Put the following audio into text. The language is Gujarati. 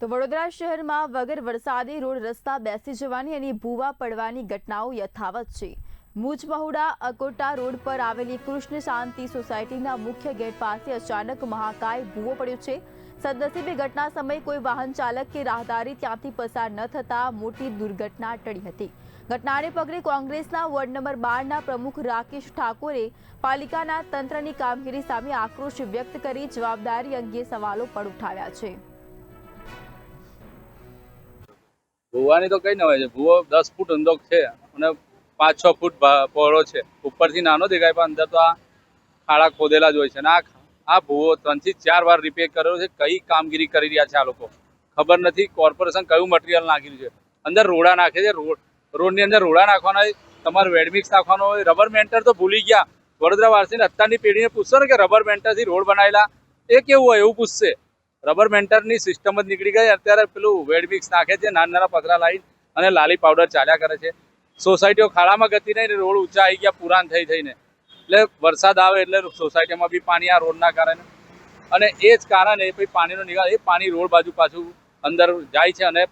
તો વડોદરા શહેરમાં વગર વરસાદે રોડ રસ્તા બેસી જવાની અને ભૂવા પડવાની ઘટનાઓ યથાવત છે। મુજમહુડા અકોટા રોડ પર આવેલી કૃષ્ણ શાંતિ સોસાયટીના મુખ્ય ગેટ પાસે અચાનક મહાકાય ભૂવો પડ્યો છે। સદનસીબે ઘટના સમયે કોઈ વાહન ચાલક કે રાહદારી ત્યાંથી પસાર ન થતા મોટી દુર્ઘટના ટળી હતી। ઘટનાને પગલે કોંગ્રેસના વોર્ડ નંબર 12ના પ્રમુખ રાકેશ ઠાકોરે પાલિકાના તંત્રની કામગીરી સામે આક્રોશ વ્યક્ત કરી જવાબદારી અંગે સવાલો પણ ઉઠાવ્યા છે। ભૂવાની તો કઈ ન હોય છે। ભૂવો 10 ફૂટ ઊંડો છે અને 5-6 ફૂટ પહોળો છે। ઉપરથી નાનો દેખાય પણ અંદર તો આ ખાડા ખોદેલા જ હોય છે। અને આ ભૂવો 3 થી 4 વાર રિપેર કર્યો છે। કઈ કામગીરી કરી રહ્યા છે આ લોકો ખબર નથી। કોર્પોરેશન કયું મટીરિયલ નાખી રહ્યું છે? અંદર રોડા નાખે છે। રોડની અંદર રોડા નાખવાના હોય, તમારે વેડમિક્સ નાખવાનો હોય। રબર મેન્ટર તો ભૂલી ગયા। વડોદરા વાસીને અત્યારની પેઢીને પૂછશો ને કે રબર મેન્ટરથી રોડ બનાવેલા એ કેવું હોય એવું પૂછશે। રબર મેન્ટરની સિસ્ટમ જ નીકળી ગઈ। અત્યારે પેલું વેડમિક્સ નાખે છે, નાના પતરા લાવી અને લાલી પાવડર ચાલ્યા કરે છે। સોસાયટીઓ ખાડામાં ગતી નહીં, રોડ ઊંચા આવી ગયા પુરાણ થઈને। એટલે વરસાદ આવે એટલે સોસાયટીમાં બી પાણી આ રોડના કારણે, અને એ જ કારણે પછી પાણીનો નિકાલ, એ પાણી રોડ બાજુ પાછું અંદર જાય છે અને